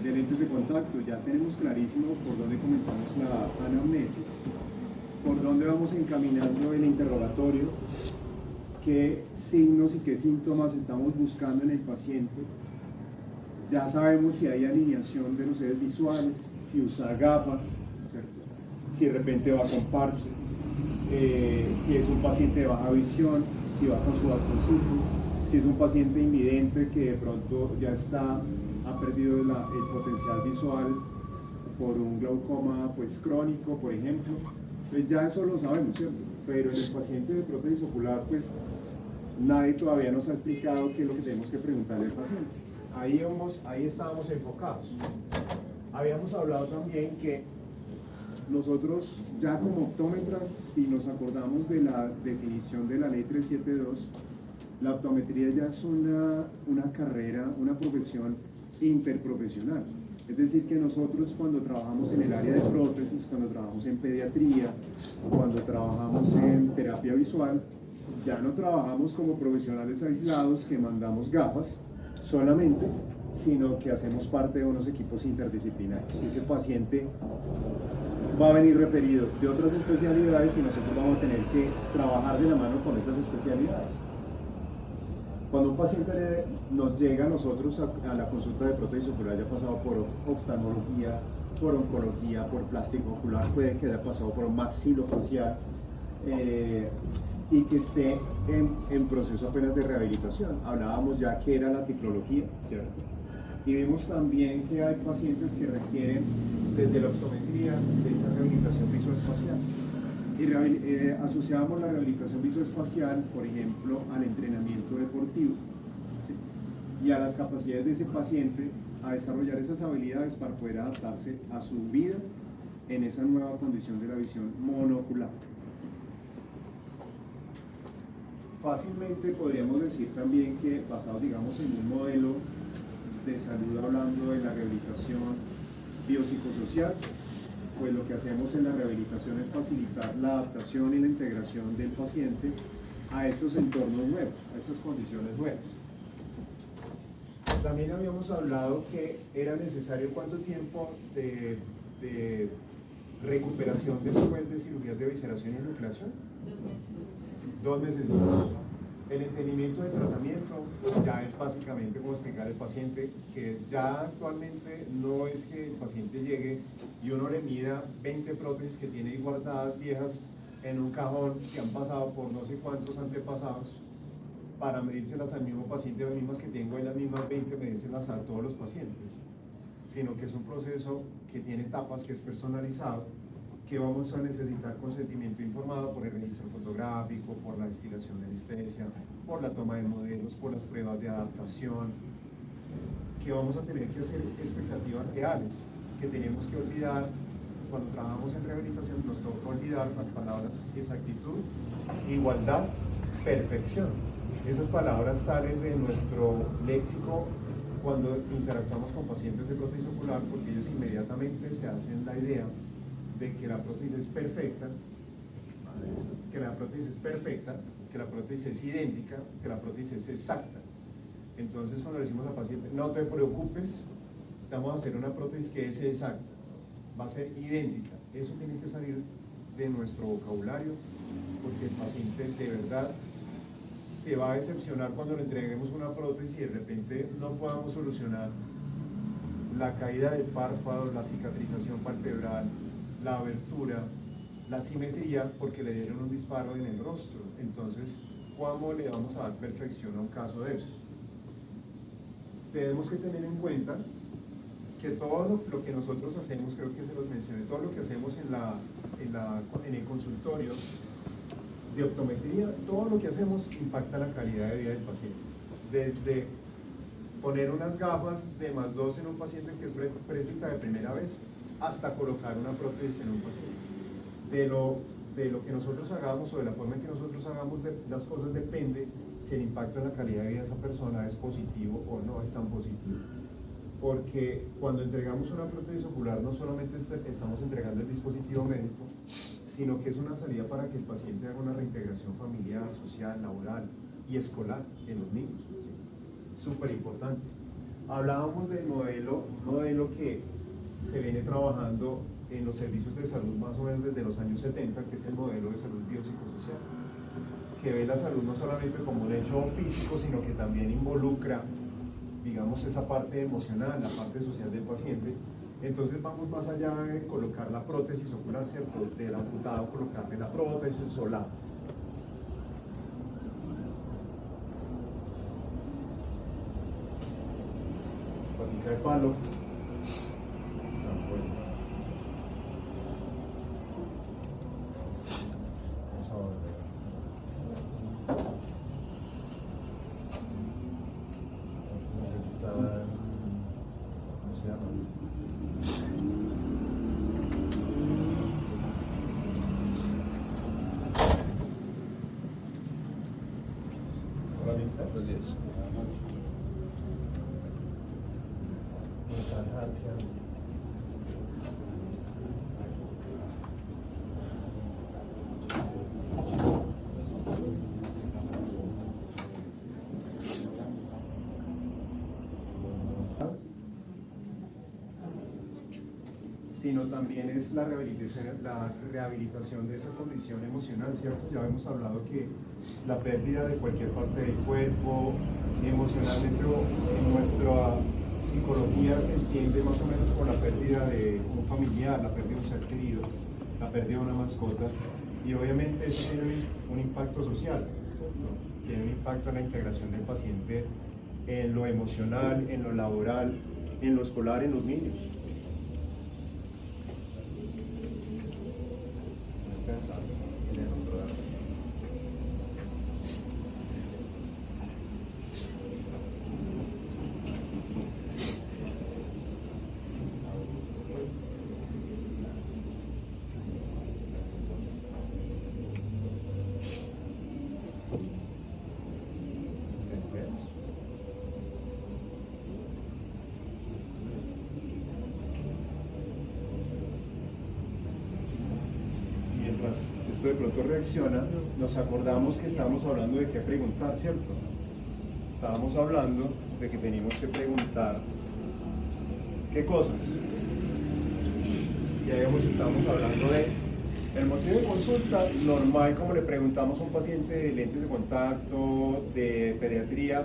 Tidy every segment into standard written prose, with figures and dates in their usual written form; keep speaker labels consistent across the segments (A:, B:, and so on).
A: de lentes de contacto. Ya tenemos clarísimo por dónde comenzamos la anamnesis, por dónde vamos encaminando el interrogatorio, qué signos y qué síntomas estamos buscando en el paciente. Ya sabemos si hay alineación de los ejes visuales, si usa gafas, ¿cierto? Si de repente va con parche, si es un paciente de baja visión, si va con su bastoncito, si es un paciente invidente que de pronto ya ha perdido el potencial visual por un glaucoma pues, crónico, por ejemplo. Entonces ya eso lo sabemos, ¿cierto? Pero en el paciente de prótesis ocular, pues nadie todavía nos ha explicado qué es lo que tenemos que preguntarle al paciente. Ahí estábamos enfocados. Habíamos hablado también que nosotros ya como optómetras, si nos acordamos de la definición de la ley 372, la optometría ya es una carrera, una profesión interprofesional. Es decir, que nosotros cuando trabajamos en el área de prótesis, cuando trabajamos en pediatría, cuando trabajamos en terapia visual, ya no trabajamos como profesionales aislados que mandamos gafas solamente, sino que hacemos parte de unos equipos interdisciplinarios. Ese paciente va a venir referido de otras especialidades y nosotros vamos a tener que trabajar de la mano con esas especialidades. Cuando un paciente nos llega a nosotros a la consulta de prótesis ocular, ya ha pasado por oftalmología, por oncología, por plástico ocular, puede que haya pasado por maxilofacial y que esté en proceso apenas de rehabilitación. Hablábamos ya que era la tiflología, ¿cierto? Y vimos también que hay pacientes que requieren desde la optometría de esa rehabilitación visoespacial. Y asociamos la rehabilitación visoespacial, por ejemplo, al entrenamiento deportivo, ¿sí? Y a las capacidades de ese paciente a desarrollar esas habilidades para poder adaptarse a su vida en esa nueva condición de la visión monocular. Fácilmente podríamos decir también que basado, digamos, en un modelo de salud hablando de la rehabilitación biopsicosocial, pues lo que hacemos en la rehabilitación es facilitar la adaptación y la integración del paciente a estos entornos nuevos, a estas condiciones nuevas. También habíamos hablado que era necesario cuánto tiempo de recuperación después de cirugías de evisceración y enucleación. 2 meses. El entendimiento del tratamiento ya es básicamente como explicar al paciente que ya actualmente no es que el paciente llegue y uno le mida 20 prótesis que tiene guardadas viejas en un cajón que han pasado por no sé cuántos antepasados para medírselas al mismo paciente, las mismas que tengo ahí, las mismas 20, medírselas a todos los pacientes, sino que es un proceso que tiene etapas, que es personalizado, que vamos a necesitar consentimiento informado por el registro fotográfico, por la destilación de anestesia, por la toma de modelos, por las pruebas de adaptación, que vamos a tener que hacer expectativas reales, que tenemos que olvidar. Cuando trabajamos en rehabilitación nos toca olvidar las palabras exactitud, igualdad, perfección. Esas palabras salen de nuestro léxico cuando interactuamos con pacientes de prótesis ocular, porque ellos inmediatamente se hacen la idea de que la prótesis es perfecta, que la prótesis es idéntica, que la prótesis es exacta. Entonces cuando le decimos al paciente, no te preocupes, vamos a hacer una prótesis que es exacta, va a ser idéntica. Eso tiene que salir de nuestro vocabulario, porque el paciente de verdad se va a decepcionar cuando le entreguemos una prótesis y de repente no podamos solucionar la caída del párpado, la cicatrización palpebral, la abertura, la simetría, porque le dieron un disparo en el rostro. Entonces, ¿cómo le vamos a dar perfección a un caso de esos? Tenemos que tener en cuenta que todo lo que nosotros hacemos, creo que se los mencioné, todo lo que hacemos en el consultorio de optometría, todo lo que hacemos impacta la calidad de vida del paciente. Desde poner unas gafas de +2 en un paciente que es presbita de primera vez, hasta colocar una prótesis en un paciente. De lo que nosotros hagamos o de la forma en que nosotros hagamos las cosas depende si el impacto en la calidad de vida de esa persona es positivo o no es tan positivo. Porque cuando entregamos una prótesis ocular no solamente estamos entregando el dispositivo médico, sino que es una salida para que el paciente haga una reintegración familiar, social, laboral y escolar en los niños. ¿Sí? Súper importante. Hablábamos del modelo, un modelo que se viene trabajando en los servicios de salud más o menos desde los años 70, que es el modelo de salud biopsicosocial, que ve la salud no solamente como un hecho físico, sino que también involucra, digamos, esa parte emocional, la parte social del paciente. Entonces vamos más allá de colocar la prótesis ocular, ¿cierto? Del amputado, colocarle la prótesis sola. Patica de palo. Vamos a volver. ¿Cómo se llama? Hola, ¿vista? Buenos días. Sino también es la rehabilitación de esa condición emocional, ¿cierto? Ya hemos hablado que la pérdida de cualquier parte del cuerpo, emocionalmente o en nuestra psicología se entiende más o menos por la pérdida de un familiar, la pérdida de un ser querido, la pérdida de una mascota, y obviamente eso tiene un impacto social, ¿no? Tiene un impacto en la integración del paciente en lo emocional, en lo laboral, en lo escolar, en los niños. Esto de pronto reacciona, nos acordamos que estábamos hablando de qué preguntar, ¿cierto? Estábamos hablando de que teníamos que preguntar qué cosas. Y ahí estábamos hablando de el motivo de consulta normal, como le preguntamos a un paciente de lentes de contacto, de pediatría,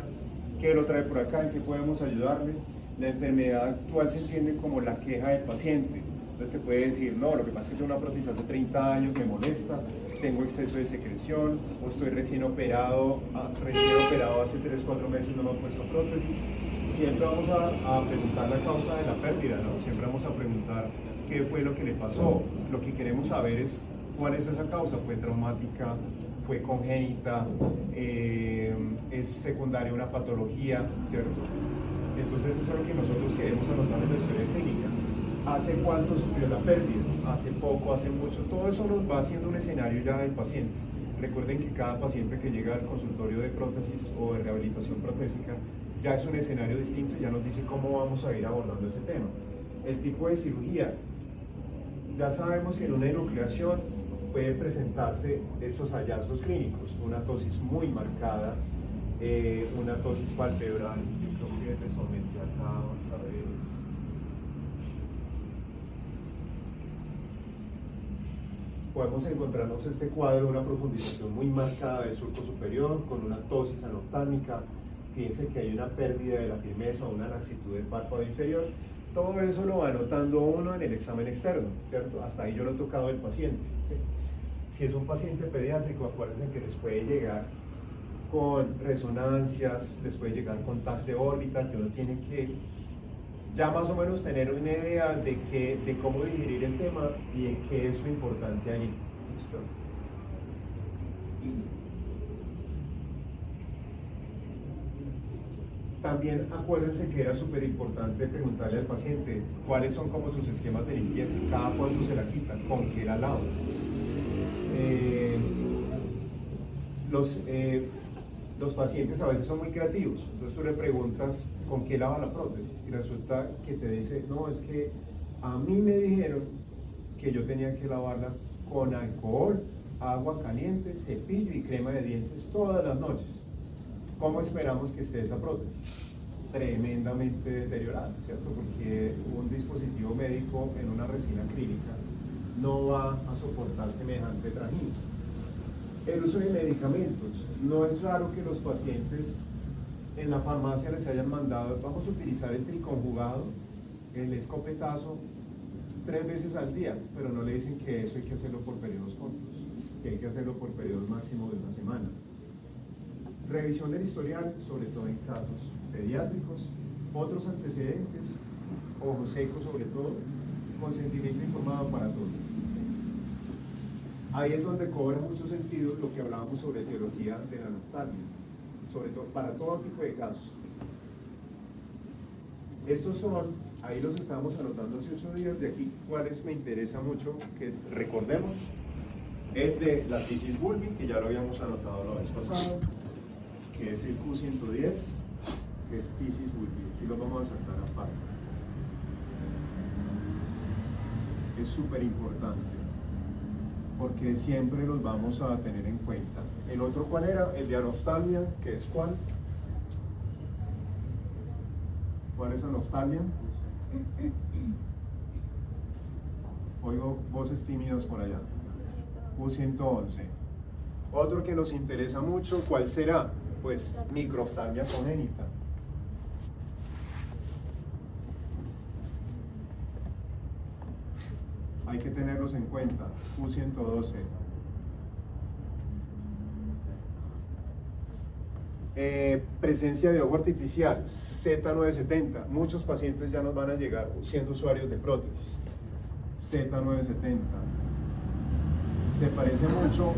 A: qué lo trae por acá, en qué podemos ayudarle. La enfermedad actual se entiende como la queja del paciente. Entonces te puede decir, no, lo que pasa es que tengo una prótesis hace 30 años, me molesta, tengo exceso de secreción, o estoy recién operado hace 3-4 meses, no me he puesto prótesis. Siempre vamos a preguntar la causa de la pérdida, ¿no? Siempre vamos a preguntar qué fue lo que le pasó. Lo que queremos saber es cuál es esa causa. ¿Fue traumática? ¿Fue congénita? ¿Es secundaria una patología? ¿Cierto? Entonces eso es lo que nosotros queremos anotar en la historia clínica. ¿Hace cuánto sufrió la pérdida? ¿Hace poco? ¿Hace mucho? Todo eso nos va haciendo un escenario ya del paciente. Recuerden que cada paciente que llega al consultorio de prótesis o de rehabilitación protésica ya es un escenario distinto y ya nos dice cómo vamos a ir abordando ese tema. El tipo de cirugía. Ya sabemos que en una enucleación puede presentarse estos hallazgos clínicos, una tosis muy marcada, una tosis palpebral, yo creo que les aumenté acá esta vez. Podemos encontrarnos este cuadro, una profundización muy marcada del surco superior, con una tosis anoftámica. Fíjense que hay una pérdida de la firmeza, una laxitud del párpado inferior. Todo eso lo va anotando uno en el examen externo, ¿cierto? Hasta ahí yo lo he tocado del paciente, ¿sí? Si es un paciente pediátrico, acuérdense que les puede llegar con resonancias, les puede llegar con TACs de órbita, que uno tiene que ya más o menos tener una idea de cómo digerir el tema y de qué es lo importante ahí. ¿Listo? También acuérdense que era súper importante preguntarle al paciente cuáles son como sus esquemas de limpieza, cada cuánto se la quitan, con qué la lavan. Los pacientes a veces son muy creativos, entonces tú le preguntas con qué lava la prótesis y resulta que te dice, no, es que a mí me dijeron que yo tenía que lavarla con alcohol, agua caliente, cepillo y crema de dientes todas las noches. ¿Cómo esperamos que esté esa prótesis? tremendamente deteriorada, ¿cierto? Porque un dispositivo médico en una resina acrílica no va a soportar semejante trajín. El uso de medicamentos. No es raro que los pacientes en la farmacia les hayan mandado, vamos a utilizar el triconjugado, el escopetazo, 3 veces al día, pero no le dicen que eso hay que hacerlo por periodos cortos, que hay que hacerlo por periodos máximos de una semana. Revisión del historial, sobre todo en casos pediátricos, otros antecedentes, ojo seco sobre todo, consentimiento informado para todo. Ahí es donde cobra mucho sentido lo que hablábamos sobre etiología de la naftalina, sobre todo para todo tipo de casos. Estos son, ahí los estamos anotando hace 8 días, de aquí cuáles me interesa mucho que recordemos. El de la tisis bulbi, que ya lo habíamos anotado la vez pasada, que es el Q110, que es tisis bulbi, y lo vamos a saltar aparte. Es súper importante, porque siempre los vamos a tener en cuenta. El otro, ¿cuál era? El de anoftalmia, que es ¿cuál? ¿Cuál es anoftalmia? Oigo voces tímidas por allá. Q111. Otro que nos interesa mucho, ¿cuál será? Pues microftalmia congénita. Hay que tenerlos en cuenta. Q112. Presencia de ojo artificial, Z970. Muchos pacientes ya nos van a llegar siendo usuarios de prótesis. Z970. Se parece mucho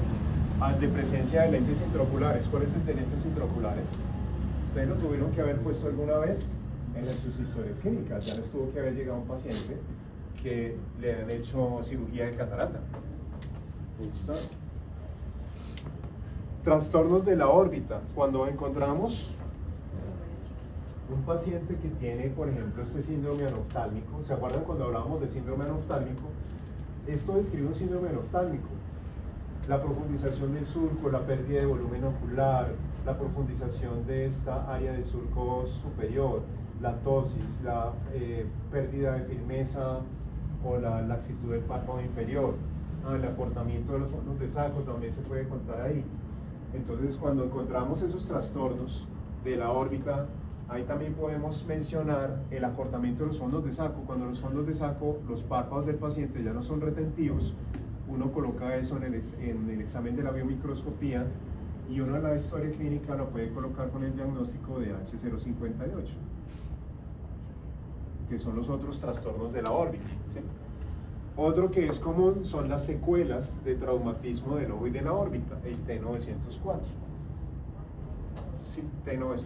A: al de presencia de lentes intraoculares. ¿Cuál es el de lentes intraoculares? Ustedes lo tuvieron que haber puesto alguna vez en sus historias clínicas. Ya les tuvo que haber llegado un paciente que le han hecho cirugía de catarata. ¿Listo? Trastornos de la órbita. Cuando encontramos un paciente que tiene, por ejemplo, este síndrome anoftálmico, ¿se acuerdan cuando hablábamos del síndrome anoftálmico? Esto describe un síndrome anoftálmico. La profundización del surco, la pérdida de volumen ocular, la profundización de esta área del surco superior, la ptosis, la pérdida de firmeza o la laxitud del párpado inferior, el acortamiento de los fondos de saco también se puede contar ahí. Entonces, cuando encontramos esos trastornos de la órbita, ahí también podemos mencionar el acortamiento de los fondos de saco. Cuando los fondos de saco, los párpados del paciente ya no son retentivos, uno coloca eso en el examen de la biomicroscopía y uno en la historia clínica lo puede colocar con el diagnóstico de H058, que son los otros trastornos de la órbita, ¿sí? Otro que es común son las secuelas de traumatismo del ojo y de la órbita, el T904. Sí, T904.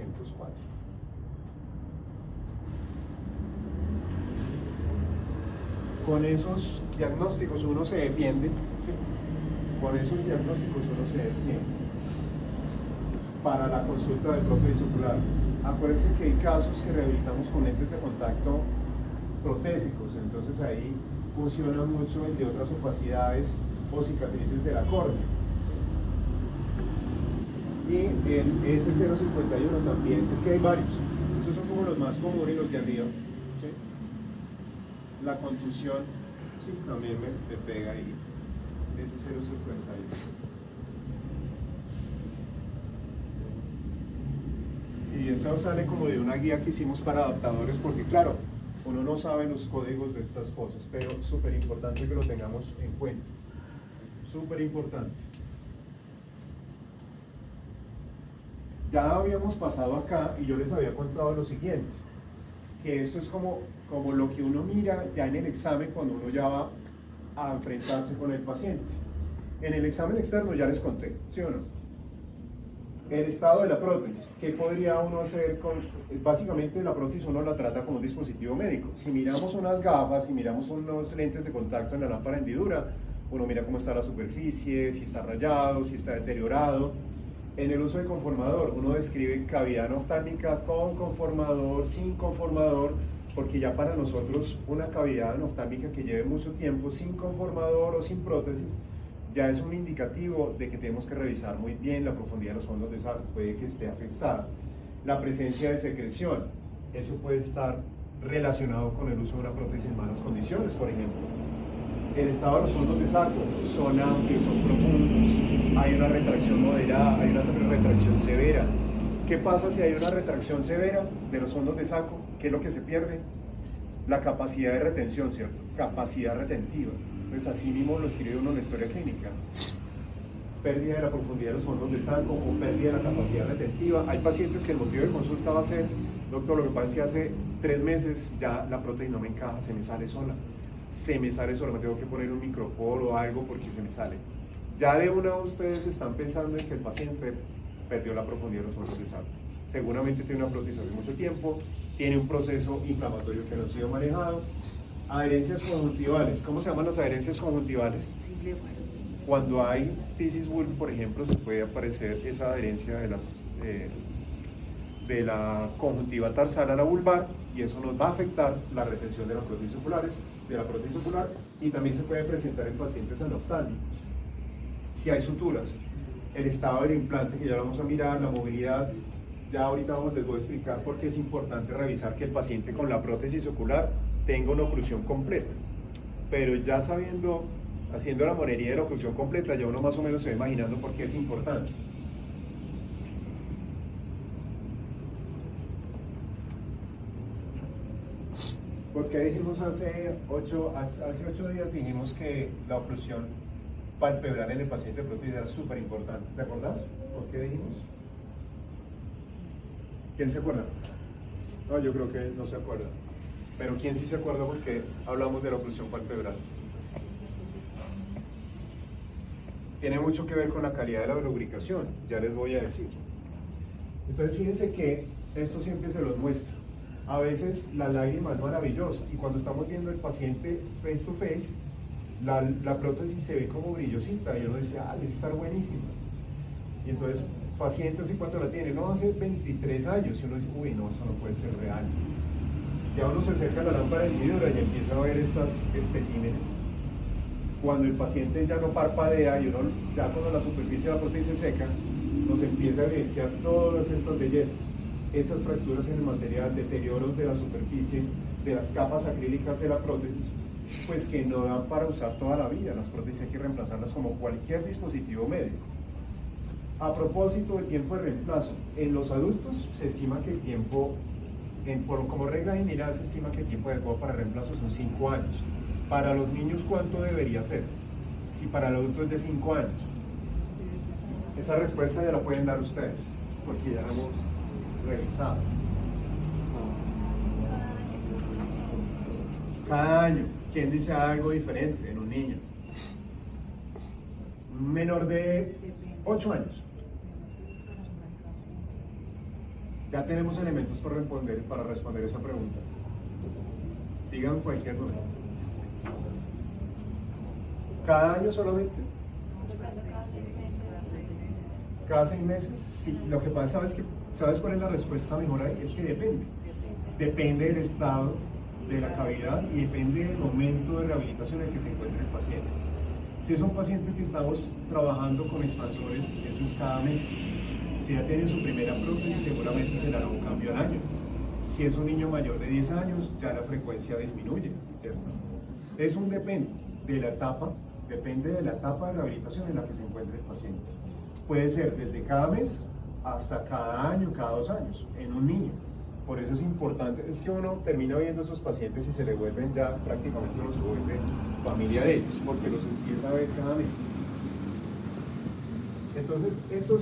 A: Con esos diagnósticos uno se defiende, ¿sí? Con esos diagnósticos uno se defiende para la consulta de prótesis ocular. Acuérdense que hay casos que rehabilitamos con lentes de contacto protésicos, entonces ahí funciona mucho el de otras opacidades o cicatrices de la córnea. Y el S051 también, es que hay varios, estos son como los más comunes, los de arriba, ¿sí? La contusión, sí, también me pega ahí, S051. Y eso sale como de una guía que hicimos para adaptadores, porque claro, uno no sabe los códigos de estas cosas, pero súper importante que lo tengamos en cuenta. Súper importante. Ya habíamos pasado acá y yo les había contado lo siguiente, que esto es como lo que uno mira ya en el examen cuando uno ya va a enfrentarse con el paciente. En el examen externo ya les conté, ¿sí o no? El estado de la prótesis, ¿qué podría uno hacer con? Básicamente la prótesis uno la trata como un dispositivo médico. Si miramos unas gafas, si miramos unos lentes de contacto en la lámpara hendidura, uno mira cómo está la superficie, si está rayado, si está deteriorado. En el uso de conformador, uno describe cavidad anoftálmica con conformador, sin conformador, porque ya para nosotros una cavidad anoftálmica que lleve mucho tiempo sin conformador o sin prótesis, ya es un indicativo de que tenemos que revisar muy bien la profundidad de los fondos de saco, puede que esté afectada. La presencia de secreción. Eso puede estar relacionado con el uso de una prótesis en malas condiciones, por ejemplo. El estado de los fondos de saco son amplios, son profundos, hay una retracción moderada, hay una retracción severa. ¿Qué pasa si hay una retracción severa de los fondos de saco? ¿Qué es lo que se pierde? La capacidad de retención, ¿cierto? Capacidad retentiva. Pues así mismo lo escribe uno en la historia clínica. Pérdida de la profundidad de los fondos de saco o pérdida de la capacidad retentiva. Hay pacientes que el motivo de consulta va a ser, doctor, lo que pasa es que hace 3 meses ya la prótesis no me encaja, se me sale sola. Me tengo que poner un microporo o algo porque se me sale. Ya de una ustedes están pensando en que el paciente perdió la profundidad de los fondos de saco. Seguramente tiene una prótesis hace mucho tiempo, tiene un proceso inflamatorio que no ha sido manejado. Adherencias conjuntivales. ¿Cómo se llaman las adherencias conjuntivales? Cuando hay tisis bulb, por ejemplo, se puede aparecer esa adherencia de la conjuntiva tarsal a la vulvar y eso nos va a afectar la retención de las prótesis ocular y también se puede presentar en pacientes anoftálmicos. Si hay suturas, el estado del implante, que ya lo vamos a mirar, la movilidad, ya ahorita les voy a explicar por qué es importante revisar que el paciente con la prótesis ocular tenga una oclusión completa. Pero ya sabiendo, haciendo la monería de la oclusión completa, ya uno más o menos se va imaginando por qué es importante. Porque dijimos hace 8 días, dijimos que la oclusión palpebral en el paciente de prótesis era súper importante. ¿Te acordás? ¿Por qué dijimos? ¿Quién se acuerda? No, yo creo que no se acuerda. Pero ¿quién sí se acuerda porque hablamos de la oclusión palpebral? Tiene mucho que ver con la calidad de la lubricación, ya les voy a decir. Entonces fíjense que esto siempre se los muestro. A veces la lágrima es maravillosa y cuando estamos viendo el paciente face to face, la prótesis se ve como brillosita y uno dice, debe estar buenísima. Y entonces, pacientes, ¿y cuánto la tiene? No, hace 23 años y uno dice, uy, no, eso no puede ser real. Ya uno se acerca a la lámpara del vidrio y empieza a ver estas especímenes. Cuando el paciente ya no parpadea y uno, ya cuando la superficie de la prótesis se seca, nos empieza a evidenciar todas estas bellezas. Estas fracturas en el material, deterioros de la superficie, de las capas acrílicas de la prótesis, pues que no dan para usar toda la vida. Las prótesis hay que reemplazarlas como cualquier dispositivo médico. A propósito del tiempo de reemplazo, en los adultos se estima que el tiempo, como regla general, se estima que el tiempo adecuado para reemplazo son 5 años. Para los niños, ¿cuánto debería ser? Si para el adulto es de 5 años. Esa respuesta ya la pueden dar ustedes, porque ya la hemos revisado. Cada año. ¿Quién dice algo diferente en un niño? Un menor de 8 años. Ya tenemos elementos para responder esa pregunta. Digan cualquier número. ¿Cada año solamente? ¿Cada 6 meses? Sí. Lo que pasa es que, ¿sabes cuál es la respuesta mejor ahí? Es que depende. Depende del estado de la cavidad y depende del momento de rehabilitación en el que se encuentre el paciente. Si es un paciente que estamos trabajando con expansores, eso es cada mes. Si ya tiene su primera prótesis, seguramente se le hará un cambio al año. Si es un niño mayor de 10 años, ya la frecuencia disminuye, ¿cierto? Es un depende de la etapa de rehabilitación en la que se encuentre el paciente. Puede ser desde cada mes hasta cada año, cada 2 años, en un niño. Por eso es importante, es que uno termina viendo a esos pacientes y se le vuelven ya, prácticamente uno se vuelve familia de ellos, porque los empieza a ver cada mes. Entonces, esto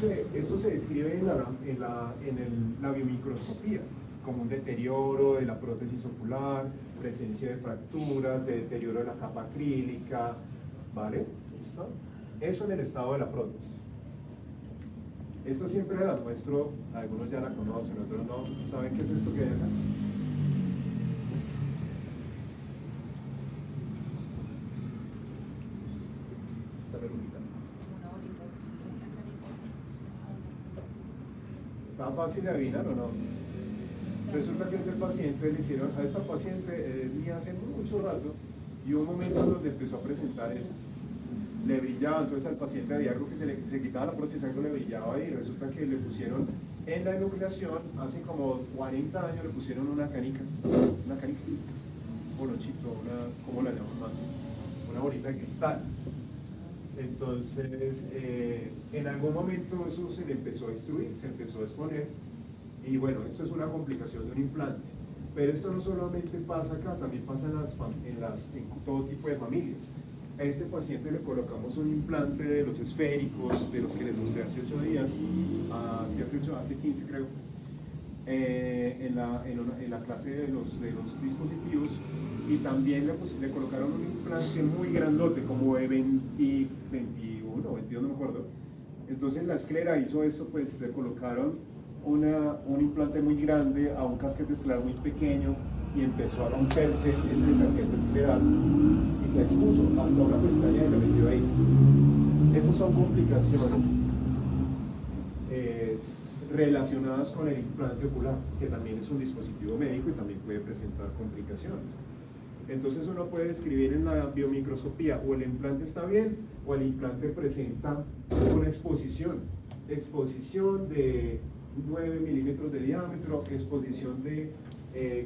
A: se describe en la biomicroscopía, como un deterioro de la prótesis ocular, presencia de fracturas, de deterioro de la capa acrílica, ¿vale? ¿Listo? Eso en el estado de la prótesis. Esta siempre la muestro, algunos ya la conocen, otros no. ¿Saben qué es esto que hay acá? Esta verruguita. ¿Está fácil de adivinar o no? Resulta que este paciente le hicieron a esta paciente ni hace mucho rato y hubo un momento donde empezó a presentar esto. Le brillaba, entonces al paciente había algo que se quitaba la prótesis, algo le brillaba y resulta que le pusieron En la enucleación, hace como 40 años le pusieron una canica, un bolochito, ¿cómo la llaman más? Una bolita de cristal. Entonces, en algún momento eso se le empezó a destruir, se empezó a exponer, y bueno, esto es una complicación de un implante. Pero esto no solamente pasa acá, también pasa en todo tipo de familias. A este paciente le colocamos un implante de los esféricos, de los que les mostré hace 8 días, hace 15 creo, en la clase de los dispositivos, y también le colocaron un implante muy grandote, como de 21 o 22, no me acuerdo. Entonces la esclera hizo esto, pues le colocaron un implante muy grande a un casquete escleral muy pequeño, y empezó a romperse ese casquete escleral y se expuso hasta una pestaña y lo metió ahí. Esas son complicaciones relacionadas con el implante ocular, que también es un dispositivo médico y también puede presentar complicaciones. Entonces uno puede describir en la biomicroscopía o el implante está bien o el implante presenta una exposición de 9 milímetros de diámetro, exposición de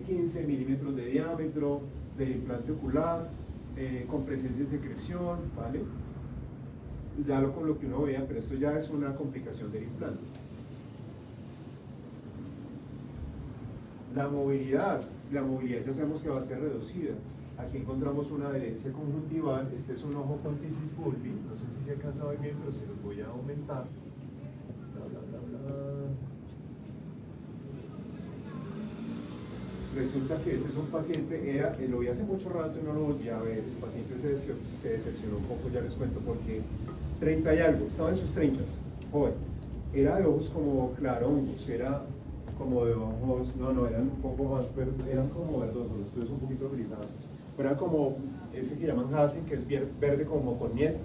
A: 15 milímetros de diámetro del implante ocular, con presencia de secreción, ¿vale? Ya con lo que uno vea, pero esto ya es una complicación del implante. La movilidad ya sabemos que va a ser reducida. Aquí encontramos una adherencia conjuntival. Este es un ojo con tisis bulbi, no sé si se alcanza a ver bien, pero se los voy a aumentar. Resulta que este es un paciente, lo vi hace mucho rato y no lo volví a ver. El paciente se decepcionó un poco, ya les cuento, porque 30 y algo, estaba en sus 30, joven. Era de ojos como clarongos, era como de ojos, no, eran un poco más, pero eran como verdosos, los tuyos un poquito grisados. Pero era como ese que llaman Hasen, que es verde como con miel.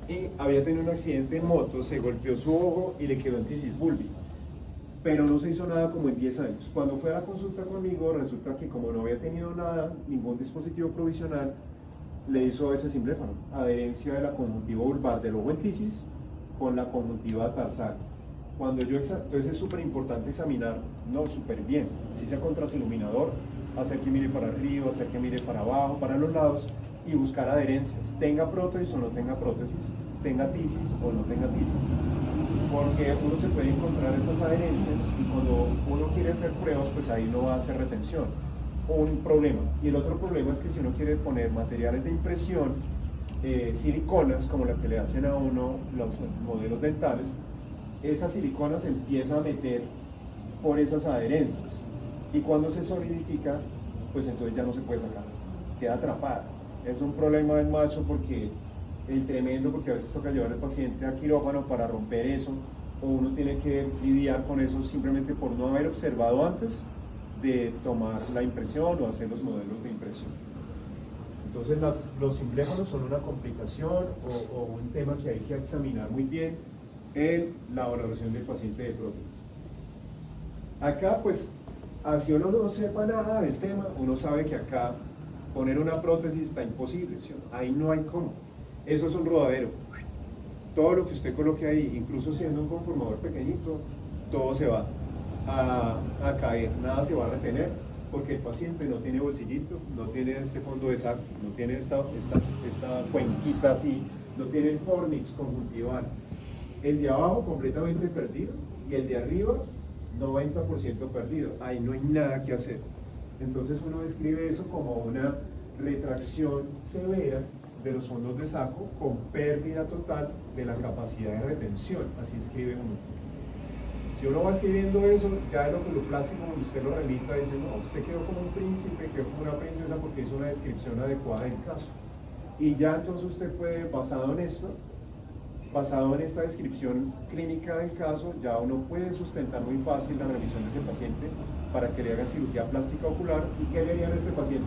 A: Y había tenido un accidente en moto, se golpeó su ojo y le quedó en tisis bulbi. Pero no se hizo nada como en 10 años. Cuando fue a la consulta conmigo, resulta que como no había tenido nada, ningún dispositivo provisional, le hizo ese simbléfano, adherencia de la conjuntiva vulvar del ojo en tisis con la conjuntiva tarsal. Entonces es súper importante examinar, no súper bien, si sea con transiluminador, hacer que mire para arriba, hacer que mire para abajo, para los lados, y buscar adherencias, tenga prótesis o no tenga prótesis, tenga tisis o no tenga tisis, porque uno se puede encontrar esas adherencias y cuando uno quiere hacer pruebas, pues ahí no va a hacer retención, un problema. Y el otro problema es que si uno quiere poner materiales de impresión, siliconas, como la que le hacen a uno los modelos dentales, esas siliconas se empiezan a meter por esas adherencias, y cuando se solidifica, pues entonces ya no se puede sacar, queda atrapada. Es un problema del macho porque tremendo, porque a veces toca llevar al paciente a quirófano para romper eso, o uno tiene que lidiar con eso simplemente por no haber observado antes de tomar la impresión o hacer los modelos de impresión. Entonces los simbléfonos son una complicación o un tema que hay que examinar muy bien en la valoración del paciente de prótesis. Acá pues, así uno no sepa nada del tema, uno sabe que acá poner una prótesis está imposible, ¿sí? Ahí no hay cómo. Eso es un rodadero. Todo lo que usted coloque ahí, incluso siendo un conformador pequeñito, todo se va a caer, nada se va a retener, porque el paciente no tiene bolsillito, no tiene este fondo de saco, no tiene esta cuenquita así, no tiene el fornix conjuntival. El de abajo completamente perdido y el de arriba 90% perdido. Ahí no hay nada que hacer. Entonces uno describe eso como una retracción severa de los fondos de saco con pérdida total de la capacidad de retención. Así escribe uno. Si uno va escribiendo eso, ya el oculoplástico, cuando usted lo remita, dice, no, usted quedó como un príncipe, quedó como una princesa porque hizo una descripción adecuada del caso. Y ya entonces usted puede, basado en esta descripción clínica del caso, ya uno puede sustentar muy fácil la revisión de ese paciente para que le hagan cirugía plástica ocular. ¿Y qué le harían a este paciente?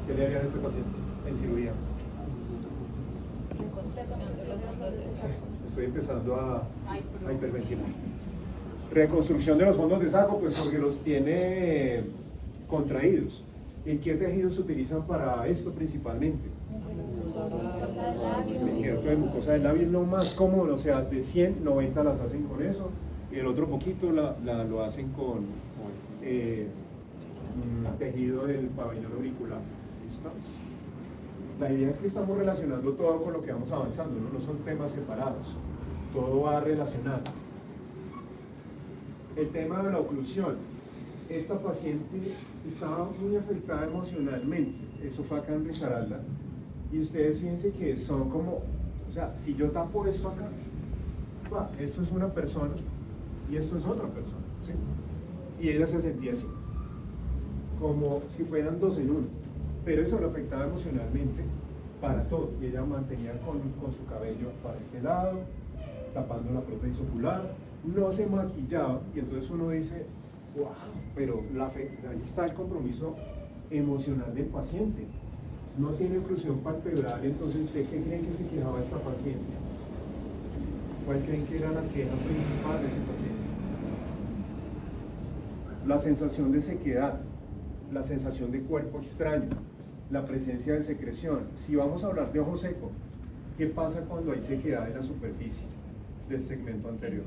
A: ¿Qué le harían a este paciente en cirugía? Sí, estoy empezando a hiperventilar. Reconstrucción de los fondos de saco, pues porque los tiene contraídos. ¿Y qué tejidos se utilizan para esto principalmente? El injerto de mucosa del labio es lo más común, o sea, de 100, 90 las hacen con eso, y el otro poquito lo hacen con tejido del pabellón auricular. ¿Listo? La idea es que estamos relacionando todo con lo que vamos avanzando, ¿no? No son temas separados, todo va relacionado. El tema de la oclusión. Esta paciente estaba muy afectada emocionalmente, eso fue acá en Risaralda, y ustedes fíjense que son como, o sea, si yo tapo esto acá, esto es una persona y esto es otra persona, ¿sí? Y ella se sentía así, como si fueran dos en uno, pero eso lo afectaba emocionalmente para todo, y ella mantenía con su cabello para este lado, tapando la prótesis ocular, no se maquillaba, y entonces uno dice, wow, pero ahí está el compromiso emocional del paciente. No tiene oclusión palpebral, entonces ¿de qué creen que se quejaba esta paciente? ¿Cuál creen que era la queja principal de este paciente? La sensación de sequedad, la sensación de cuerpo extraño, la presencia de secreción. Si vamos a hablar de ojo seco, ¿qué pasa cuando hay sequedad en la superficie del segmento anterior?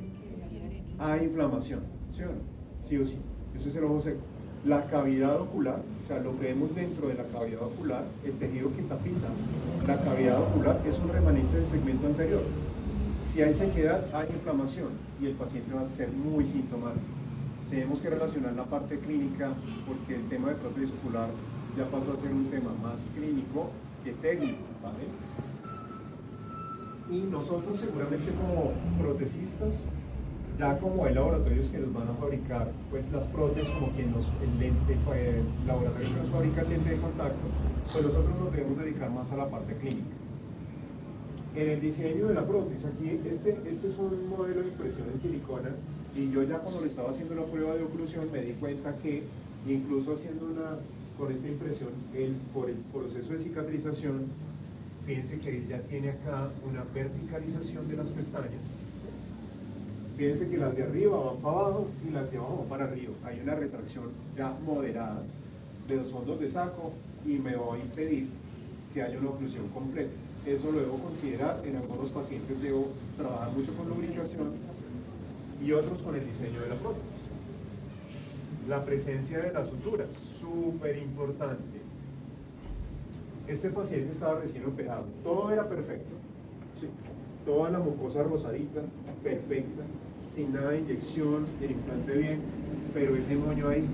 A: Hay inflamación, ¿sí o no? Sí o sí, eso es el ojo seco. La cavidad ocular, o sea, lo que vemos dentro de la cavidad ocular, el tejido que tapiza la cavidad ocular es un remanente del segmento anterior. Si hay sequedad, hay inflamación y el paciente va a ser muy sintomático. Tenemos que relacionar la parte clínica porque el tema de prótesis ocular ya pasó a ser un tema más clínico que técnico, ¿vale? Y nosotros seguramente como protecistas, ya como hay laboratorios que nos van a fabricar pues las prótesis, como que el laboratorio que nos fabrica el lente de contacto, pues nosotros nos debemos dedicar más a la parte clínica. En el diseño de la prótesis, aquí este es un modelo de impresión en silicona, y yo ya cuando le estaba haciendo la prueba de oclusión me di cuenta que incluso haciendo con esta impresión, por el proceso de cicatrización, fíjense que él ya tiene acá una verticalización de las pestañas. Fíjense que las de arriba van para abajo y las de abajo van para arriba. Hay una retracción ya moderada de los fondos de saco y me va a impedir que haya una oclusión completa. Eso lo debo considerar. En algunos pacientes debo trabajar mucho con lubricación y otros con el diseño de la prótesis. La presencia de las suturas, súper importante. Este paciente estaba recién operado, todo era perfecto, ¿sí? Toda la mucosa rosadita, perfecta, sin nada de inyección, el implante bien, pero ese moño ahí,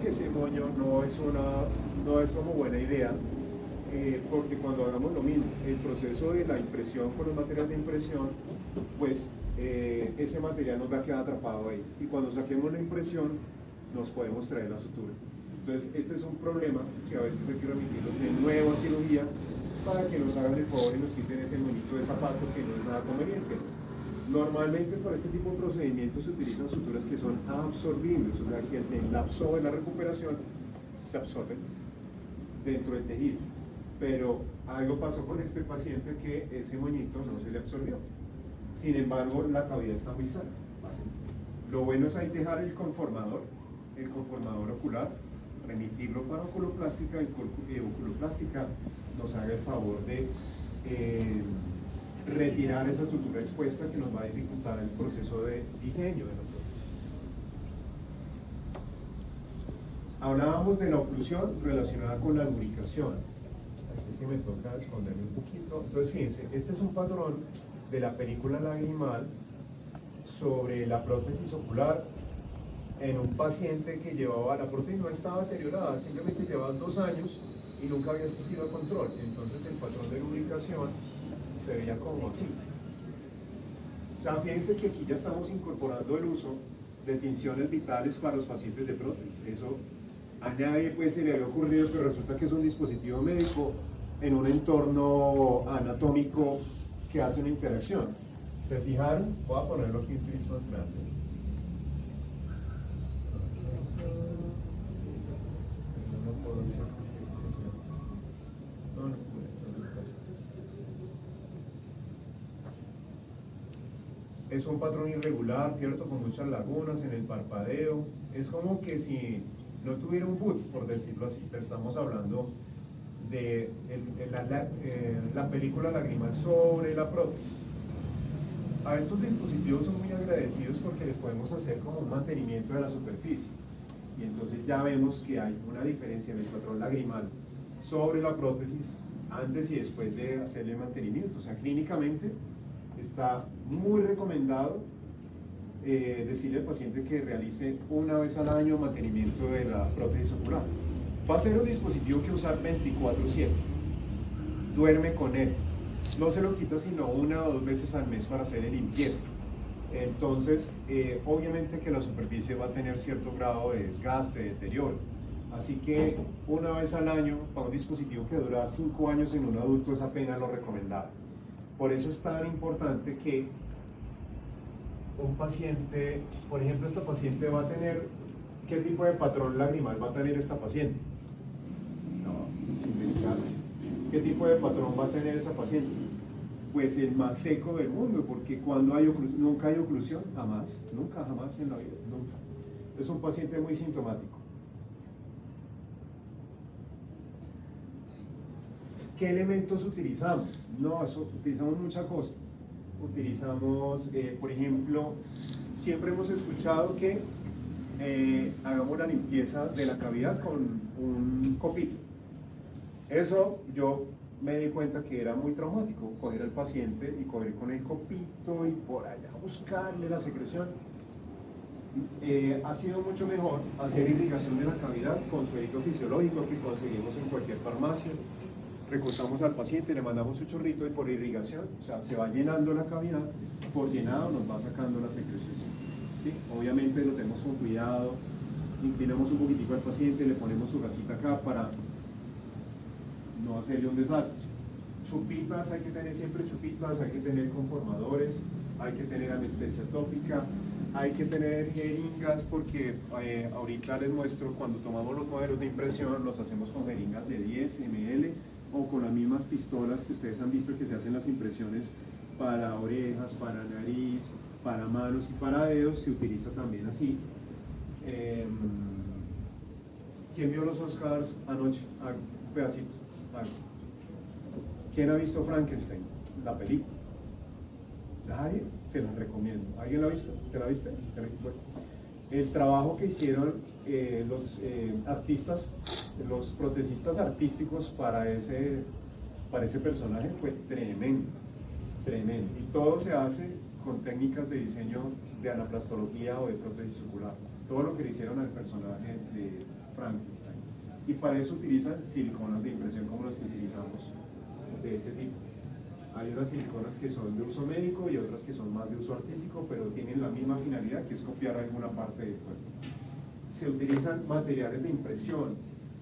A: ese moño no es como buena idea, porque cuando hagamos lo mismo, el proceso de la impresión con los materiales de impresión, pues ese material nos va a quedar atrapado ahí, y cuando saquemos la impresión, nos podemos traer la sutura. Entonces, este es un problema que a veces hay que remitirlo de nuevo a cirugía para que nos hagan el favor y nos quiten ese moñito de zapato que no es nada conveniente. Normalmente para este tipo de procedimientos se utilizan suturas que son absorbibles, o sea que el lapso de la recuperación se absorbe dentro del tejido. Pero algo pasó con este paciente que ese moñito no se le absorbió. Sin embargo, la cavidad está muy sana, ¿vale? Lo bueno es ahí dejar el conformador ocular, remitirlo para oculoplástica, y oculoplástica nos haga el favor de retirar esa sutura expuesta que nos va a dificultar el proceso de diseño de la prótesis. Hablábamos de la oclusión relacionada con la lubricación. Aquí sí me toca esconderme un poquito. Entonces fíjense, este es un patrón de la película lagrimal sobre la prótesis ocular en un paciente que llevaba, la prótesis no estaba deteriorada, simplemente llevaba 2 años y nunca había asistido a control. Entonces el patrón de lubricación se veía como así. O sea, fíjense que aquí ya estamos incorporando el uso de tinciones vitales para los pacientes de prótesis. Eso a nadie pues se le había ocurrido, pero resulta que es un dispositivo médico en un entorno anatómico que hace una interacción. ¿Se fijaron? Voy a ponerlo aquí en piso grande. Es un patrón irregular, ¿cierto? Con muchas lagunas en el parpadeo. Es como que si no tuviera un boot, por decirlo así, pero estamos hablando la película lagrimal sobre la prótesis. A estos dispositivos son muy agradecidos porque les podemos hacer como un mantenimiento de la superficie. Y entonces ya vemos que hay una diferencia en el patrón lagrimal sobre la prótesis antes y después de hacerle mantenimiento. O sea, clínicamente está muy recomendado decirle al paciente que realice una vez al año mantenimiento de la prótesis ocular. Va a ser un dispositivo que usar 24/7. Duerme con él. No se lo quita sino 1 o 2 veces al mes para hacerle limpieza. Entonces, obviamente que la superficie va a tener cierto grado de desgaste, de deterioro. Así que una vez al año, para un dispositivo que dura 5 años en un adulto, es apenas lo recomendable. Por eso es tan importante que un paciente, por ejemplo, esta paciente va a tener, ¿qué tipo de patrón lagrimal va a tener esta paciente? No, sin medicarse. ¿Qué tipo de patrón va a tener esa paciente? Pues el más seco del mundo, porque cuando hay nunca hay oclusión, jamás, nunca, jamás en la vida, nunca. Es un paciente muy sintomático. ¿Qué elementos utilizamos? No, utilizamos muchas cosas. Utilizamos, por ejemplo, siempre hemos escuchado que hagamos la limpieza de la cavidad con un copito. Eso yo me di cuenta que era muy traumático, coger al paciente y coger con el copito y por allá buscarle la secreción. Ha sido mucho mejor hacer irrigación de la cavidad con suerito fisiológico que conseguimos en cualquier farmacia. Recostamos al paciente, le mandamos su chorrito y por irrigación, o sea, se va llenando la cavidad, por llenado nos va sacando la secreción. ¿Sí? Obviamente lo tenemos con cuidado, inclinamos un poquitico al paciente, le ponemos su gasita acá para no hacerle un desastre. Chupitas, hay que tener siempre chupitas, hay que tener conformadores, hay que tener anestesia tópica, hay que tener jeringas porque ahorita les muestro, cuando tomamos los modelos de impresión los hacemos con jeringas de 10 ml o con las mismas pistolas que ustedes han visto que se hacen las impresiones para orejas, para nariz, para manos y para dedos, se utiliza también así. ¿Quién vio los Oscars anoche? Un pedacito. ¿Quién ha visto Frankenstein? La película. Nadie, se la recomiendo. ¿Alguien la ha visto? ¿Te la viste? Bueno, el trabajo que hicieron los artistas, los protecistas artísticos para ese personaje fue tremendo, tremendo. Y todo se hace con técnicas de diseño de anaplastología o de prótesis ocular. Todo lo que le hicieron al personaje de Frankenstein. Y para eso utilizan siliconas de impresión como los que utilizamos de este tipo. Hay unas siliconas que son de uso médico y otras que son más de uso artístico, pero tienen la misma finalidad, que es copiar alguna parte del cuerpo. Se utilizan materiales de impresión.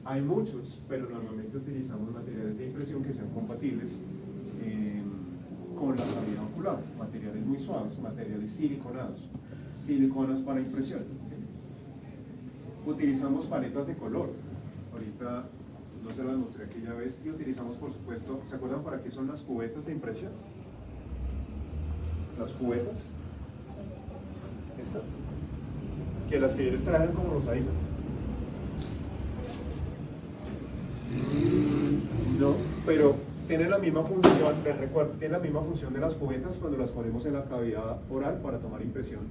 A: Hay muchos, pero normalmente utilizamos materiales de impresión que sean compatibles con la cavidad ocular. Materiales muy suaves, materiales siliconados. Siliconas para impresión. ¿Sí? Utilizamos paletas de color. Ahorita no se las mostré aquella vez, y utilizamos, por supuesto, ¿se acuerdan para qué son las cubetas de impresión? Las cubetas, estas, que las que yo les trajeron como rosaditas. No, pero tienen la misma función, les recuerdo, tienen la misma función de las cubetas cuando las ponemos en la cavidad oral para tomar impresión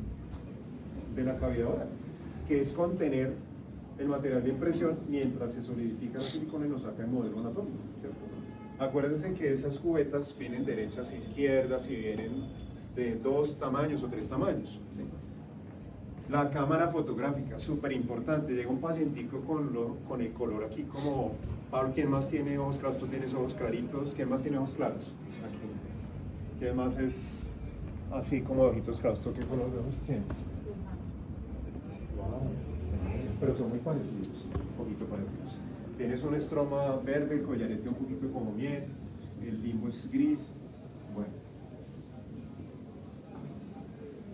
A: de la cavidad oral, que es contener el material de impresión mientras se solidifica la silicona y nos saca el modelo anatómico, ¿cierto? Acuérdense que esas cubetas vienen derechas e izquierdas y vienen de 2 tamaños o 3 tamaños, ¿sí? La cámara fotográfica, súper importante. Llega un pacientico con el color aquí como, Pablo, ¿quién más tiene ojos claros? Tú tienes ojos claritos, ¿quién más tiene ojos claros? Aquí. ¿Quién más es así como de ojitos claros? ¿Tú qué color de ojos tienes? Wow. Pero son muy parecidos, un poquito parecidos. Tienes un estroma verde, el collarete un poquito como miel, el limbo es gris. Bueno,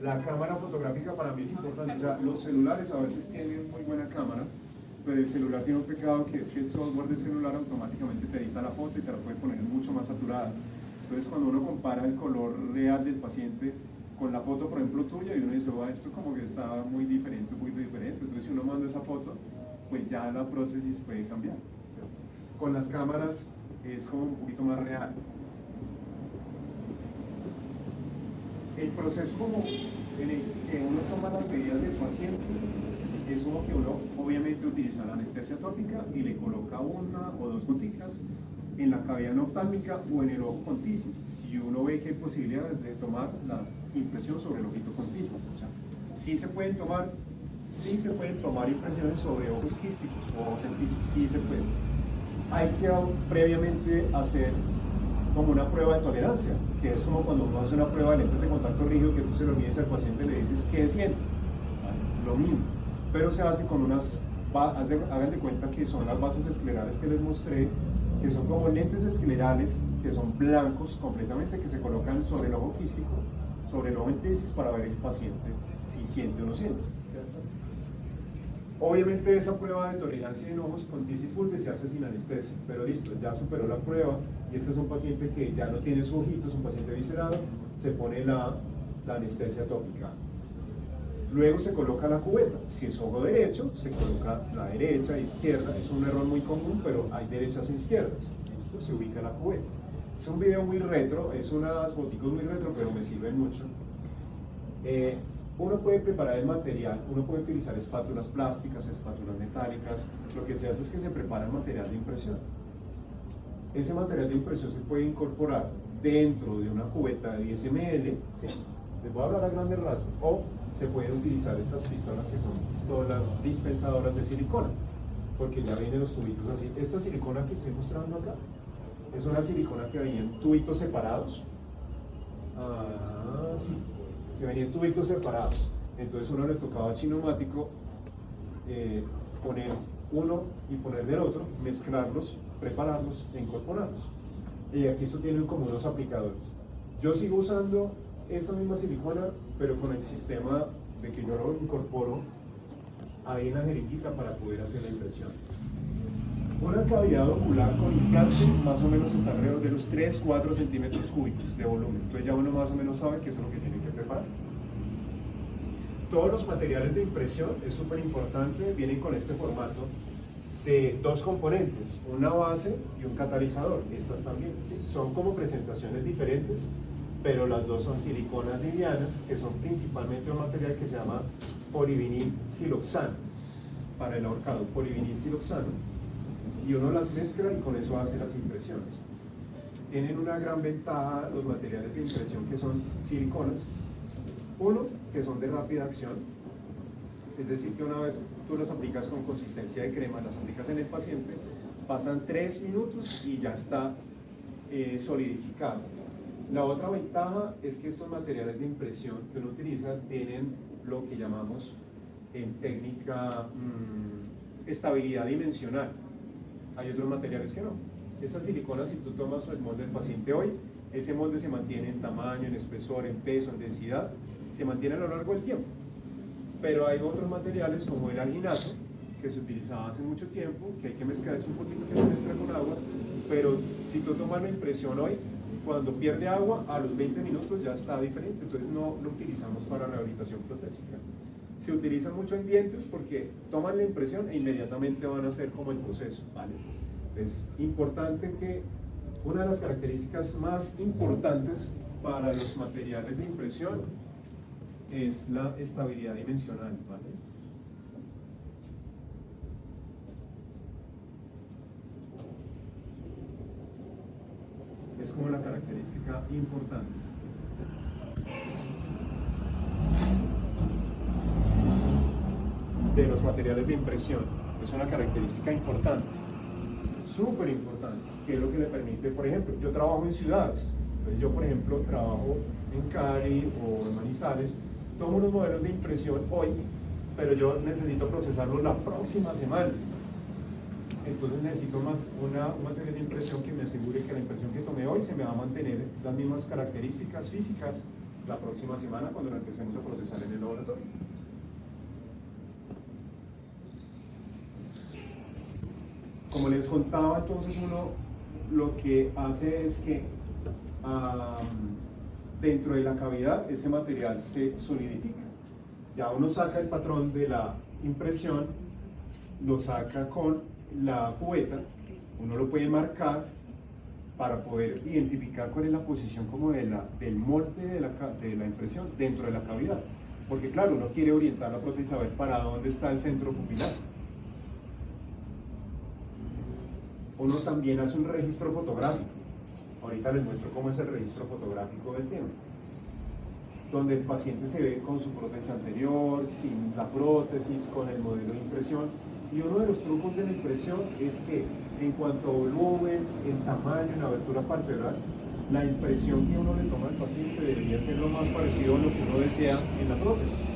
A: la cámara fotográfica para mí es importante. O sea, los celulares a veces tienen muy buena cámara, pero el celular tiene un pecado, que es que el software del celular automáticamente te edita la foto y te la puede poner mucho más saturada. Entonces, cuando uno compara el color real del paciente con la foto, por ejemplo, tuya, y uno dice, oh, esto como que está muy diferente, un poquito diferente. Entonces, si uno manda esa foto, pues ya la prótesis puede cambiar, ¿cierto? Con las cámaras es como un poquito más real. El proceso como en el que uno toma las medidas del paciente es como que uno obviamente utiliza la anestesia tópica y le coloca una o dos goticas en la cavidad oftálmica o en el ojo con tisis, si uno ve que hay posibilidades de tomar la impresión sobre el ojito con tisis. O sea, sí se pueden tomar impresiones sobre ojos quísticos o ojos en tisis, sí se pueden. Hay que previamente hacer como una prueba de tolerancia, que es como cuando uno hace una prueba de lentes de contacto rígido, que tú se lo mides al paciente y le dices qué siente, ¿vale? Lo mismo, pero se hace con unas, hagan de cuenta que son las bases esclerales que les mostré, que son como lentes esclerales, que son blancos completamente, que se colocan sobre el ojo quístico, sobre el ojo en tisis, para ver el paciente si siente o no siente, ¿cierto? Obviamente esa prueba de tolerancia en ojos con tisis bulbe se hace sin anestesia, pero listo, ya superó la prueba y este es un paciente que ya no tiene su ojito, es un paciente viscerado, se pone la anestesia tópica. Luego se coloca la cubeta, si es ojo derecho, se coloca la derecha, izquierda, es un error muy común, pero hay derechas e izquierdas, listo, se ubica la cubeta. Es un video muy retro, es unas fotos muy retro, pero me sirven mucho. Uno puede preparar el material, uno puede utilizar espátulas plásticas, espátulas metálicas. Lo que se hace es que se prepara el material de impresión. Ese material de impresión se puede incorporar dentro de una cubeta de 10 ml, ¿sí? Les voy a hablar a grandes rasgos, o se pueden utilizar estas pistolas que son pistolas dispensadoras de silicona, porque ya vienen los tubitos así. Esta silicona que estoy mostrando acá es una silicona que venía en tubitos separados. Sí, que venían tubitos separados. Entonces uno le tocaba chineumático poner uno y poner del otro, mezclarlos, prepararlos e incorporarlos. Y aquí esto tiene como unos aplicadores. Yo sigo usando esta misma silicona, pero con el sistema de que yo lo incorporo ahí en la jeringuita para poder hacer la impresión. Una cavidad ocular con implante más o menos está alrededor de los 3-4 centímetros cúbicos de volumen. Entonces ya uno más o menos sabe que eso es lo que tiene que preparar. Todos los materiales de impresión, es súper importante, vienen con este formato de dos componentes, una base y un catalizador. Estas también, ¿sí? Son como presentaciones diferentes, pero las dos son siliconas livianas, que son principalmente un material que se llama polivinil siloxano, para el ahorcado, polivinil siloxano, y uno las mezcla y con eso hace las impresiones. Tienen una gran ventaja los materiales de impresión que son siliconas. Uno, que son de rápida acción, es decir, que una vez tú las aplicas con consistencia de crema, las aplicas en el paciente, pasan 3 minutos y ya está solidificado. La otra ventaja es que estos materiales de impresión que uno utiliza tienen lo que llamamos en técnica estabilidad dimensional. Hay otros materiales que no. Estas siliconas, si tú tomas el molde del paciente hoy, ese molde se mantiene en tamaño, en espesor, en peso, en densidad, se mantiene a lo largo del tiempo. Pero hay otros materiales como el alginato, que se utilizaba hace mucho tiempo, que hay que mezclar, es un poquito que se mezcla con agua, pero si tú tomas la impresión hoy, cuando pierde agua, a los 20 minutos ya está diferente, entonces no lo utilizamos para rehabilitación protésica. Se utilizan mucho en dientes porque toman la impresión e inmediatamente van a hacer como el proceso, ¿vale? Es importante que una de las características más importantes para los materiales de impresión es la estabilidad dimensional, ¿vale? Es como la característica importante. De los materiales de impresión, es una característica importante, súper importante, que es lo que le permite, por ejemplo, yo trabajo en ciudades, entonces yo por ejemplo trabajo en Cali o en Manizales, tomo unos modelos de impresión hoy, pero yo necesito procesarlos la próxima semana. Entonces necesito un material de impresión que me asegure que la impresión que tomé hoy se me va a mantener las mismas características físicas la próxima semana cuando la empecemos a procesar en el laboratorio. Como les contaba, entonces uno lo que hace es que dentro de la cavidad ese material se solidifica. Ya uno saca el patrón de la impresión, lo saca con la cubeta Uno lo puede marcar para poder identificar cuál es la posición como del molde de la impresión dentro de la cavidad. Porque claro, uno quiere orientar la prótesis a ver para dónde está el centro pupilar. Uno también hace un registro fotográfico. Ahorita les muestro cómo es el registro fotográfico del tema. Donde el paciente se ve con su prótesis anterior, sin la prótesis, con el modelo de impresión. Y uno de los trucos de la impresión es que en cuanto a volumen, en tamaño, en abertura palpebral, la impresión que uno le toma al paciente debería ser lo más parecido a lo que uno desea en la prótesis.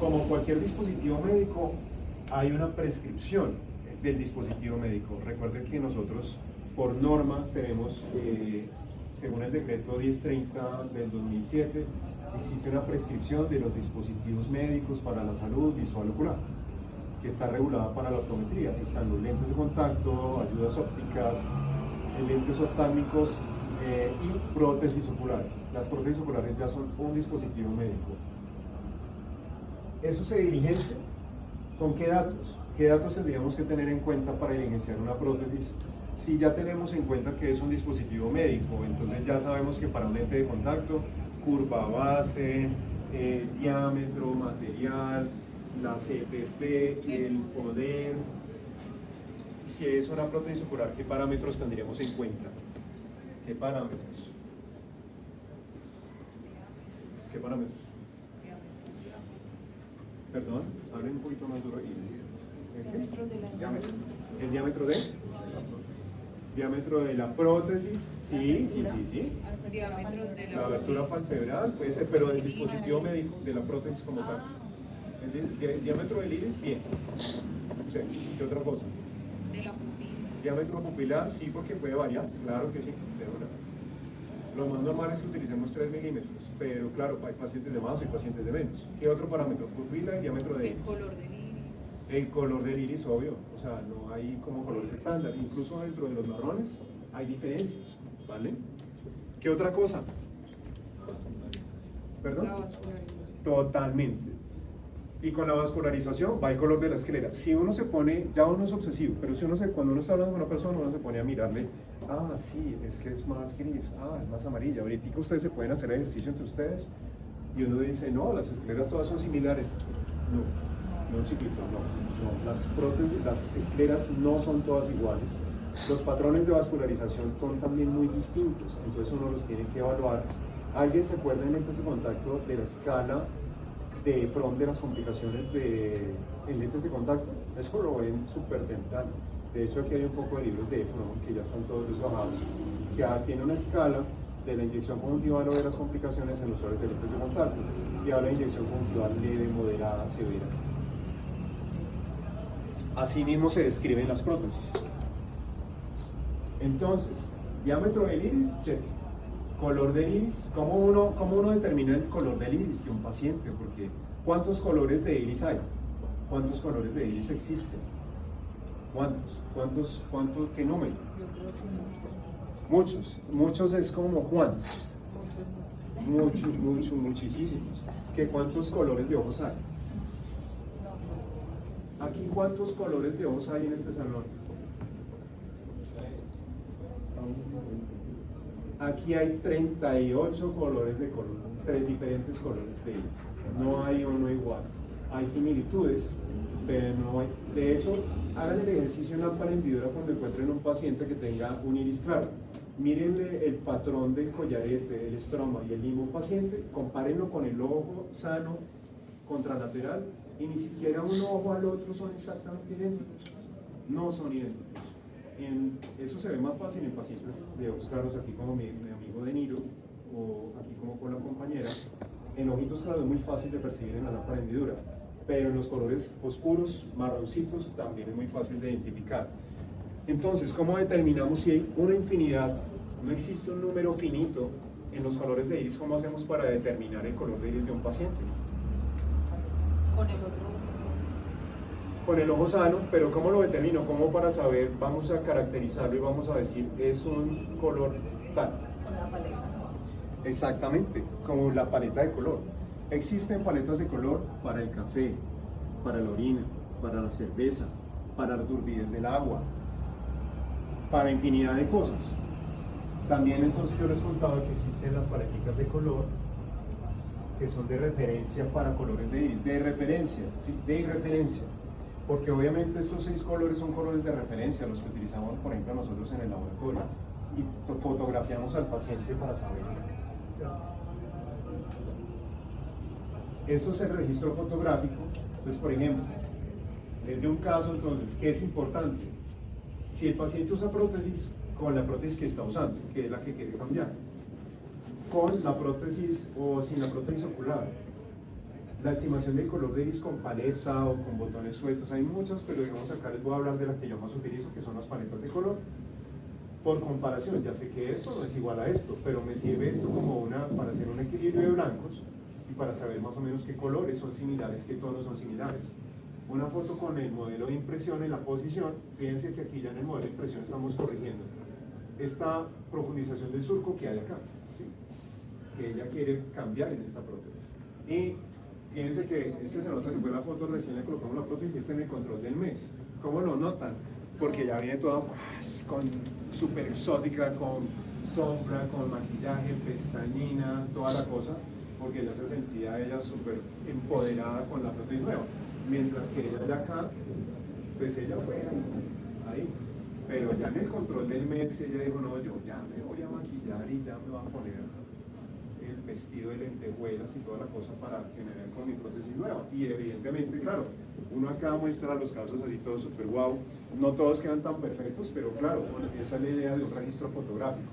A: Como cualquier dispositivo médico, hay una prescripción del dispositivo médico. Recuerden que nosotros, por norma, tenemos, según el decreto 1030 del 2007, existe una prescripción de los dispositivos médicos para la salud visual ocular, que está regulada para la optometría. Están los lentes de contacto, ayudas ópticas, lentes oftálmicos y prótesis oculares. Las prótesis oculares ya son un dispositivo médico. ¿Eso se diligencia? ¿Con qué datos? ¿Qué datos tendríamos que tener en cuenta para diligenciar una prótesis? Si ya tenemos en cuenta que es un dispositivo médico, entonces ya sabemos que para un lente de contacto, curva base, diámetro, material, la CPP, el poder. Si es una prótesis ocular, ¿qué parámetros tendríamos en cuenta? ¿Qué parámetros? ¿Qué parámetros? Perdón, hablen un poquito más duro. ¿El diámetro de? Diámetro de la prótesis, sí. La abertura palpebral, puede ser, pero del dispositivo médico, de la prótesis como tal. El diámetro del iris, bien. Sí. ¿Qué otra cosa?
B: De la pupila.
A: Diámetro pupilar, sí, porque puede variar, claro que sí. Lo más normal es que utilicemos 3 milímetros, pero claro, hay pacientes de más y pacientes de menos. ¿Qué otro parámetro? Pupila y diámetro de iris.
B: El color del iris.
A: El color del iris, obvio, o sea, no hay como colores estándar. Incluso dentro de los marrones hay diferencias, ¿vale? ¿Qué otra cosa? ¿Perdón?
B: La vascularización.
A: Totalmente. Y con la vascularización va el color de la esclera. Si uno se pone, ya uno es obsesivo, pero si uno cuando uno está hablando con una persona, uno se pone a mirarle, sí, es que es más gris, es más amarilla. Ahorita ustedes se pueden hacer ejercicio entre ustedes y uno dice, no, las escleras todas son similares. No, chiquito, no. Las prótesis, las escleras no son todas iguales. Los patrones de vascularización son también muy distintos, entonces uno los tiene que evaluar. ¿Alguien se acuerda en lentes de contacto de la escala de Fromm de las complicaciones en lentes de contacto? Eso lo ven súper dental. De hecho, aquí hay un poco de libros de Fromm que ya están todos deshojados, que tiene una escala de la inyección conjuntival o de las complicaciones en los usuarios de lentes de contacto, y habla de inyección conjuntival leve, moderada, severa. Así mismo se describen las prótesis. Entonces, diámetro del iris, check. Color del iris, ¿cómo uno determina el color del iris de un paciente? Porque ¿cuántos colores de iris hay? ¿Cuántos colores de iris existen? ¿Cuántos? ¿Qué número?
B: Yo creo que muchos.
A: Muchos es como ¿cuántos? Muchísimos. ¿Qué cuántos colores de ojos hay? Aquí, ¿cuántos colores de ojos hay en este salón? Aquí hay 38 colores de color, 3 diferentes colores de iris. No hay uno igual. Hay similitudes, pero no hay. De hecho, hagan el ejercicio en lámpara hendidura cuando encuentren un paciente que tenga un iris claro. Mírenle el patrón del collarete, el estroma y el limo paciente, compárenlo con el ojo sano contralateral, y ni siquiera un ojo al otro son exactamente idénticos. No son idénticos. Eso se ve más fácil en pacientes de ojos claros, aquí como mi amigo De Niro, o aquí como con la compañera. En ojitos claros es muy fácil de percibir en la lámpara hendidura, pero en los colores oscuros, marroncitos, también es muy fácil de identificar. Entonces, ¿cómo determinamos si hay una infinidad? No existe un número finito en los colores de iris. ¿Cómo hacemos para determinar el color de iris de un paciente?
B: Con el otro.
A: Con el ojo sano, pero ¿cómo lo determino? ¿Cómo para saber? Vamos a caracterizarlo y vamos a decir, es un color tal.
B: Con la paleta.
A: Exactamente, como la paleta de color. Existen paletas de color para el café, para la orina, para la cerveza, para la turbidez del agua. para infinidad de cosas. También entonces yo les contaba que existen las paleticas de color que son de referencia para colores de iris, de referencia, ¿sí? De referencia, porque obviamente estos 6 colores son colores de referencia, los que utilizamos por ejemplo nosotros en el laboratorio y fotografiamos al paciente para saber. Esto es el registro fotográfico. Entonces, por ejemplo, desde un caso entonces, ¿qué es importante? Si el paciente usa prótesis, con la prótesis que está usando, que es la que quiere cambiar, con la prótesis o sin la prótesis ocular, la estimación del color de iris con paleta o con botones sueltos, hay muchas, pero digamos acá les voy a hablar de la que yo más utilizo, que son las paletas de color. Por comparación, ya sé que esto no es igual a esto, pero me sirve esto como para hacer un equilibrio de blancos y para saber más o menos qué colores son similares, qué tonos son similares. Una foto con el modelo de impresión en la posición, fíjense que aquí ya en el modelo de impresión estamos corrigiendo esta profundización del surco que hay acá, ¿sí? Que ella quiere cambiar en esta prótesis. Y fíjense que este se nota que fue la foto, recién le colocamos la prótesis y este en el control del mes. ¿Cómo lo notan? Porque ya viene toda súper exótica, con sombra, con maquillaje, pestañina, toda la cosa, porque ya se sentía ella súper empoderada con la prótesis nueva. Mientras que ella de acá, pues ella fue ahí. Pero ya en el control del mes ella dijo, no, yo ya me voy a maquillar y ya me voy a poner el vestido de lentejuelas y toda la cosa para generar con mi prótesis nueva. Y evidentemente, claro, uno acá muestra los casos así todos súper guau, no todos quedan tan perfectos, pero claro, bueno, esa es la idea de un registro fotográfico.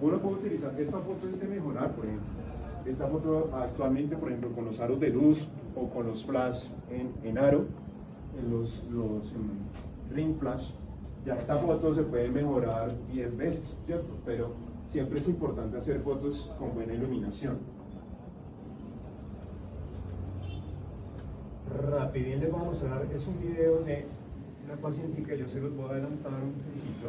A: Uno puede utilizar esta foto de mejorar, por ejemplo. Esta foto actualmente, por ejemplo, con los aros de luz o con los flash en aro, en los ring flash, ya esta foto se puede mejorar 10 veces, ¿cierto? Pero siempre es importante hacer fotos con buena iluminación. Rapidín les voy a mostrar, es un video de una paciente que yo se los voy a adelantar un poquito,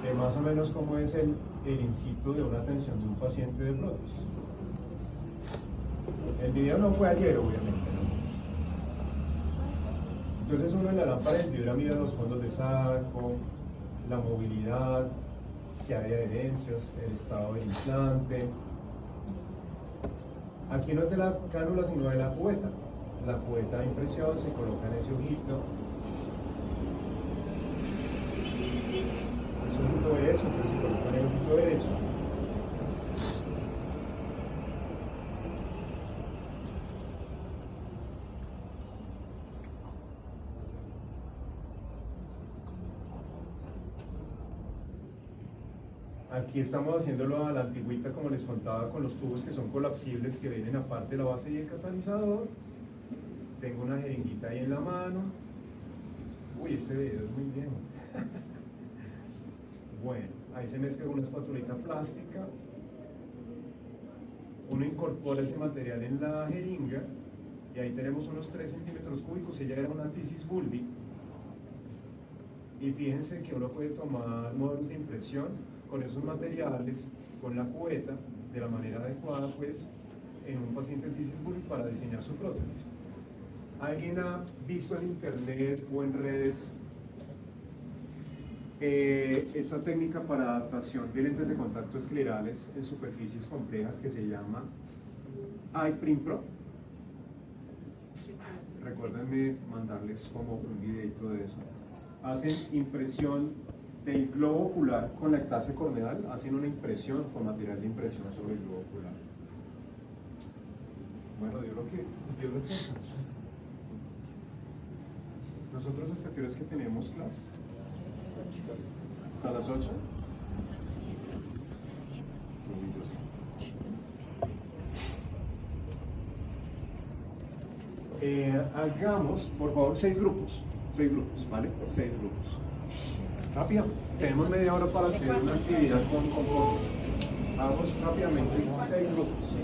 A: de más o menos cómo es el in situ de una atención de un paciente de prótesis. El video no fue ayer, obviamente, ¿no? Entonces uno en la lámpara del vibra mira los fondos de saco, la movilidad, si hay adherencias, el estado del implante. Aquí no es de la cánula, sino de la cubeta. La cubeta de impresión se coloca en ese ojito. Es un ojito derecho, entonces se coloca en el ojito derecho. Aquí estamos haciéndolo a la antigüita, como les contaba, con los tubos que son colapsibles que vienen aparte de la base y el catalizador. Tengo una jeringuita ahí en la mano. Uy, este video es muy viejo. Bueno, ahí se mezcla una espatulita plástica. Uno incorpora ese material en la jeringa y ahí tenemos unos 3 centímetros cúbicos. Ella era una tisis bulbi. Y fíjense que uno puede tomar módulos de impresión con esos materiales, con la cubeta, de la manera adecuada, pues, en un paciente de tisis bulbi para diseñar su prótesis. ¿Alguien ha visto en internet o en redes esa técnica para adaptación de lentes de contacto esclerales en superficies complejas que se llama iPrint Pro? Recuérdenme mandarles como un videito de eso. Hacen impresión del globo ocular con la ectasia corneal, hacen una impresión con material de impresión sobre el globo ocular. Bueno, dio lo que alcanzó. ¿Nosotros hasta qué hora es que tenemos clase? ¿Hasta las 8? Sí, yo sé. Hagamos, por favor, 6 grupos, ¿vale? 6 grupos. Rápido, tenemos media hora para hacer una actividad con componentes. Hagamos rápidamente 6 grupos.